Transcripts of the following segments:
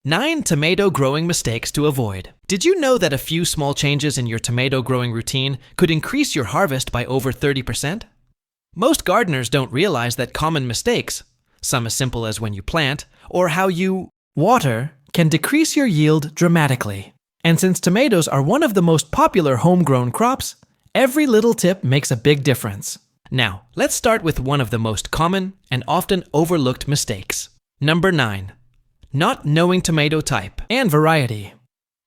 9 tomato growing mistakes to avoid. Did you know that a few small changes in your tomato growing routine could increase your harvest by over 30%? Most gardeners don't realize that common mistakes, some as simple as when you plant or how you water, can decrease your yield dramatically. And since tomatoes are one of the most popular homegrown crops, every little tip makes a big difference. Now, let's start with one of the most common and often overlooked mistakes. Number 9. Not knowing tomato type and variety.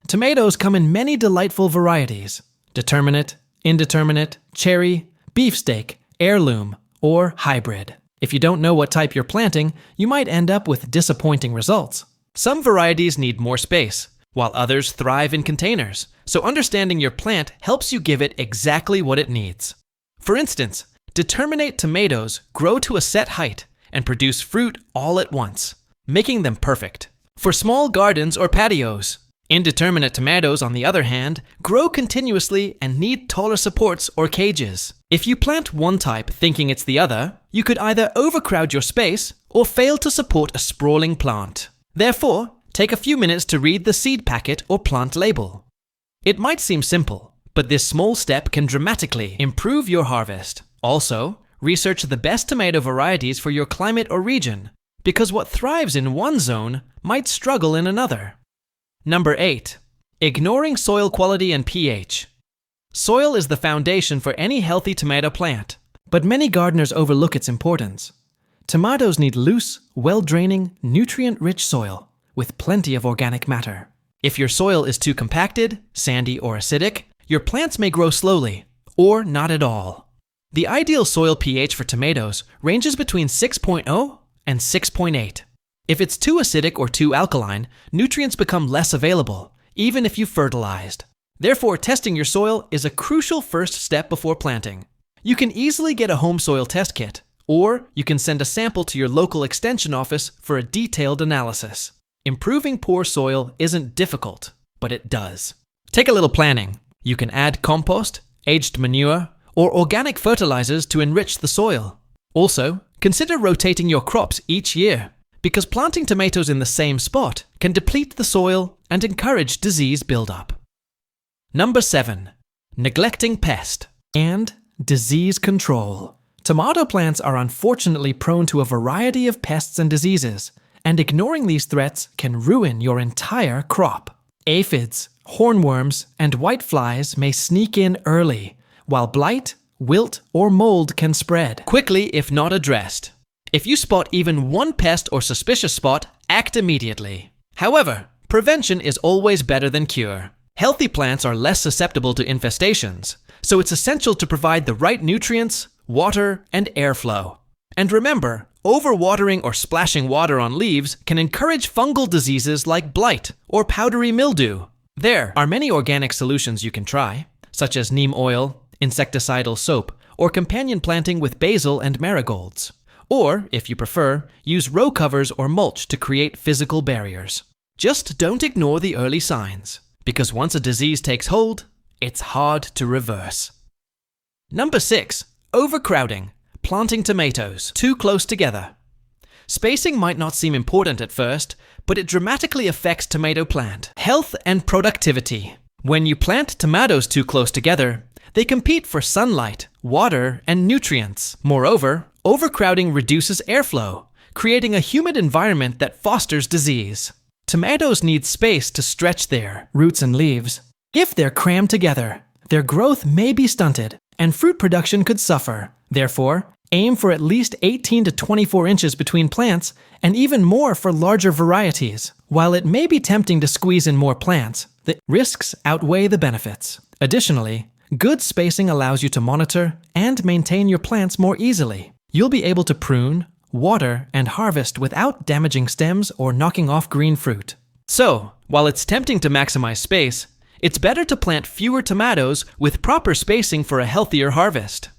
Tomatoes come in many delightful varieties: determinate, indeterminate, cherry, beefsteak, heirloom, or hybrid. If you don't know what type you're planting, you might end up with disappointing results. Some varieties need more space, while others thrive in containers, so understanding your plant helps you give it exactly what it needs. For instance, determinate tomatoes grow to a set height and produce fruit all at once, making them perfect for small gardens or patios. Indeterminate tomatoes, on the other hand, grow continuously and need taller supports or cages. If you plant one type thinking it's the other, you could either overcrowd your space or fail to support a sprawling plant. Therefore, take a few minutes to read the seed packet or plant label. It might seem simple, but this small step can dramatically improve your harvest. Also, research the best tomato varieties for your climate or region, because what thrives in one zone might struggle in another. Number 8. Ignoring soil quality and pH. Soil is the foundation for any healthy tomato plant, but many gardeners overlook its importance. Tomatoes need loose, well-draining, nutrient-rich soil with plenty of organic matter. If your soil is too compacted, sandy, or acidic, your plants may grow slowly, or not at all. The ideal soil pH for tomatoes ranges between 6.0 and 6.8. If it's too acidic or too alkaline, nutrients become less available, even if you fertilized. Therefore, testing your soil is a crucial first step before planting. You can easily get a home soil test kit, or you can send a sample to your local extension office for a detailed analysis. Improving poor soil isn't difficult, but it does. Take a little planning. You can add compost, aged manure, or organic fertilizers to enrich the soil. Also, consider rotating your crops each year, because planting tomatoes in the same spot can deplete the soil and encourage disease buildup. Number 7. Neglecting pest and disease control. Tomato plants are unfortunately prone to a variety of pests and diseases, and ignoring these threats can ruin your entire crop. Aphids, hornworms, and whiteflies may sneak in early, while blight, wilt, or mold can spread quickly if not addressed. If you spot even one pest or suspicious spot, act immediately. However, prevention is always better than cure. Healthy plants are less susceptible to infestations, so it's essential to provide the right nutrients, water, and airflow. And remember, overwatering or splashing water on leaves can encourage fungal diseases like blight or powdery mildew. There are many organic solutions you can try, such as neem oil, insecticidal soap, or companion planting with basil and marigolds. Or, if you prefer, use row covers or mulch to create physical barriers. Just don't ignore the early signs, because once a disease takes hold, it's hard to reverse. Number 6. Overcrowding. Planting tomatoes too close together. Spacing might not seem important at first, but it dramatically affects tomato plant health and productivity. When you plant tomatoes too close together, they compete for sunlight, water, and nutrients. Moreover, overcrowding reduces airflow, creating a humid environment that fosters disease. Tomatoes need space to stretch their roots and leaves. If they're crammed together, their growth may be stunted, and fruit production could suffer. Therefore, aim for at least 18 to 24 inches between plants, and even more for larger varieties. While it may be tempting to squeeze in more plants, the risks outweigh the benefits. Additionally, good spacing allows you to monitor and maintain your plants more easily. You'll be able to prune, water, and harvest without damaging stems or knocking off green fruit. So, while it's tempting to maximize space, it's better to plant fewer tomatoes with proper spacing for a healthier harvest.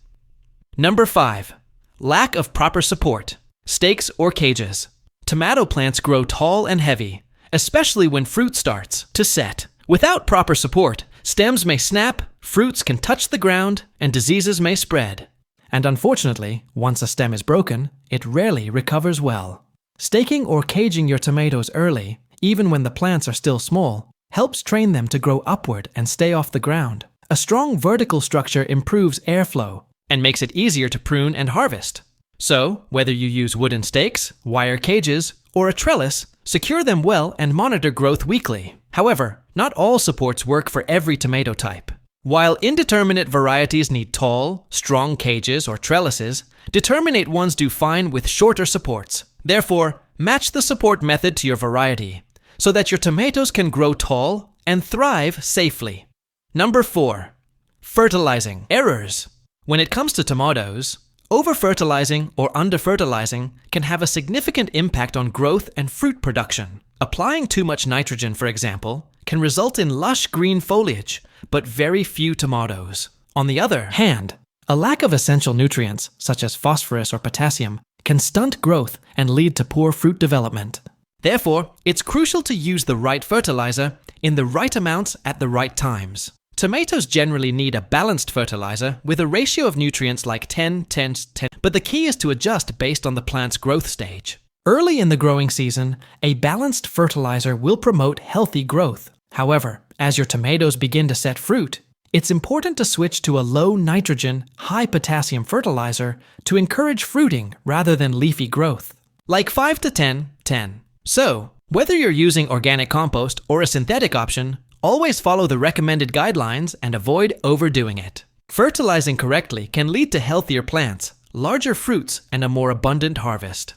Number 5. Lack of proper support. Stakes or cages. Tomato plants grow tall and heavy, especially when fruit starts to set. Without proper support, stems may snap, fruits can touch the ground, and diseases may spread. And unfortunately, once a stem is broken, it rarely recovers well. Staking or caging your tomatoes early, even when the plants are still small, helps train them to grow upward and stay off the ground. A strong vertical structure improves airflow and makes it easier to prune and harvest. So, whether you use wooden stakes, wire cages, or a trellis, secure them well and monitor growth weekly. However, not all supports work for every tomato type. While indeterminate varieties need tall, strong cages or trellises, determinate ones do fine with shorter supports. Therefore, match the support method to your variety so that your tomatoes can grow tall and thrive safely. Number 4. Fertilizing errors. When it comes to tomatoes, over-fertilizing or under-fertilizing can have a significant impact on growth and fruit production. Applying too much nitrogen, for example, can result in lush green foliage, but very few tomatoes. On the other hand, a lack of essential nutrients, such as phosphorus or potassium, can stunt growth and lead to poor fruit development. Therefore, it's crucial to use the right fertilizer in the right amounts at the right times. Tomatoes generally need a balanced fertilizer with a ratio of nutrients like 10-10-10, but the key is to adjust based on the plant's growth stage. Early in the growing season, a balanced fertilizer will promote healthy growth. However, as your tomatoes begin to set fruit, it's important to switch to a low nitrogen, high potassium fertilizer to encourage fruiting rather than leafy growth. Like 5-10-10. So, whether you're using organic compost or a synthetic option, always follow the recommended guidelines and avoid overdoing it. Fertilizing correctly can lead to healthier plants, larger fruits, and a more abundant harvest.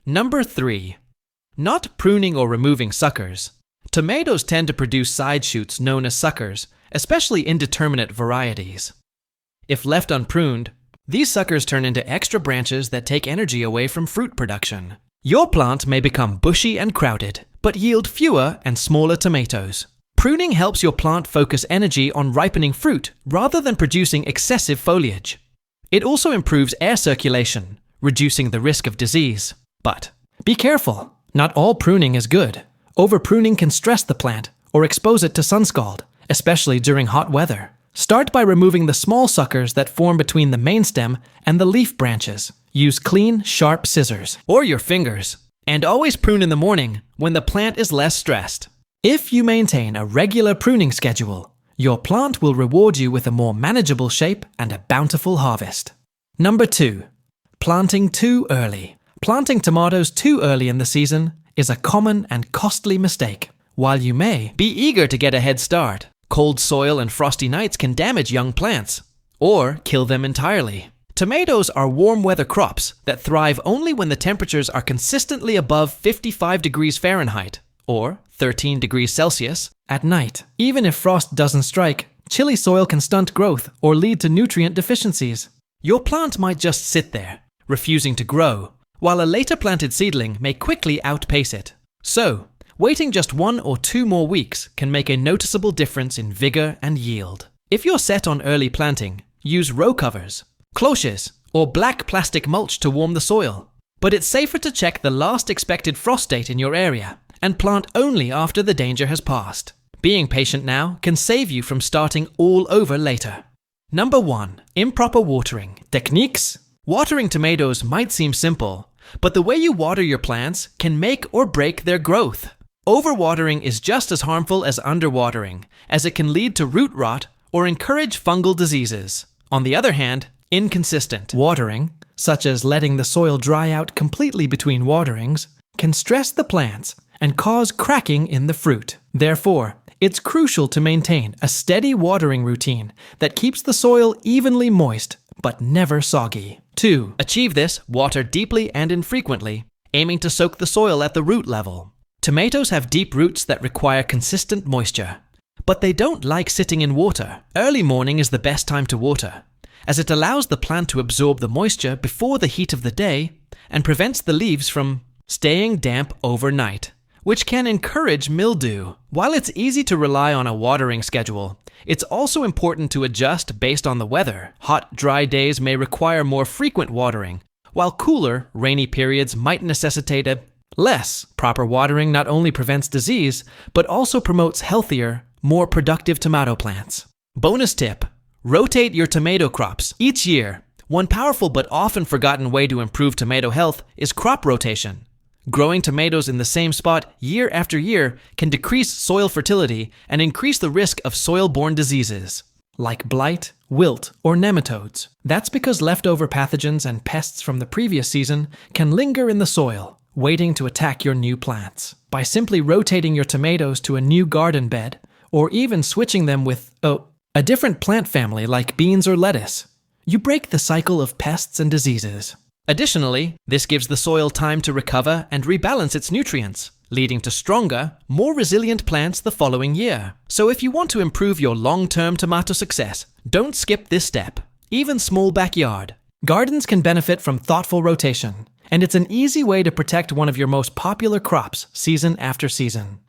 Number 3. Not pruning or removing suckers. Tomatoes tend to produce side shoots known as suckers, especially indeterminate varieties. If left unpruned, these suckers turn into extra branches that take energy away from fruit production. Your plant may become bushy and crowded, but yield fewer and smaller tomatoes. Pruning helps your plant focus energy on ripening fruit rather than producing excessive foliage. It also improves air circulation, reducing the risk of disease. But be careful, not all pruning is good. Over-pruning can stress the plant or expose it to sun scald, especially during hot weather. Start by removing the small suckers that form between the main stem and the leaf branches. Use clean, sharp scissors or your fingers, and always prune in the morning when the plant is less stressed. If you maintain a regular pruning schedule, your plant will reward you with a more manageable shape and a bountiful harvest. Number 2. Planting too early. Planting tomatoes too early in the season is a common and costly mistake. While you may be eager to get a head start, cold soil and frosty nights can damage young plants or kill them entirely. Tomatoes are warm weather crops that thrive only when the temperatures are consistently above 55 degrees Fahrenheit or 13 degrees Celsius at night. Even if frost doesn't strike, chilly soil can stunt growth or lead to nutrient deficiencies. Your plant might just sit there, refusing to grow, while a later planted seedling may quickly outpace it. So, waiting just 1 or 2 more weeks can make a noticeable difference in vigor and yield. If you're set on early planting, use row covers, cloches, or black plastic mulch to warm the soil. But it's safer to check the last expected frost date in your area and plant only after the danger has passed. Being patient now can save you from starting all over later. Number 1. Improper watering. Techniques. Watering tomatoes might seem simple, but the way you water your plants can make or break their growth. Overwatering is just as harmful as underwatering, as it can lead to root rot or encourage fungal diseases. On the other hand, inconsistent watering, such as letting the soil dry out completely between waterings, can stress the plants and cause cracking in the fruit. Therefore, it's crucial to maintain a steady watering routine that keeps the soil evenly moist but never soggy. 2. Achieve this, water deeply and infrequently, aiming to soak the soil at the root level. Tomatoes have deep roots that require consistent moisture, but they don't like sitting in water. Early morning is the best time to water, as it allows the plant to absorb the moisture before the heat of the day and prevents the leaves from staying damp overnight, which can encourage mildew. While it's easy to rely on a watering schedule, it's also important to adjust based on the weather. Hot, dry days may require more frequent watering, while cooler, rainy periods might necessitate less. Proper watering not only prevents disease, but also promotes healthier, more productive tomato plants. Bonus tip: rotate your tomato crops each year. One powerful but often forgotten way to improve tomato health is crop rotation. Growing tomatoes in the same spot year after year can decrease soil fertility and increase the risk of soil-borne diseases, like blight, wilt, or nematodes. That's because leftover pathogens and pests from the previous season can linger in the soil, waiting to attack your new plants. By simply rotating your tomatoes to a new garden bed, or even switching them with a different plant family like beans or lettuce, you break the cycle of pests and diseases. Additionally, this gives the soil time to recover and rebalance its nutrients, leading to stronger, more resilient plants the following year. So if you want to improve your long-term tomato success, don't skip this step. Even small backyard gardens can benefit from thoughtful rotation, and it's an easy way to protect one of your most popular crops season after season.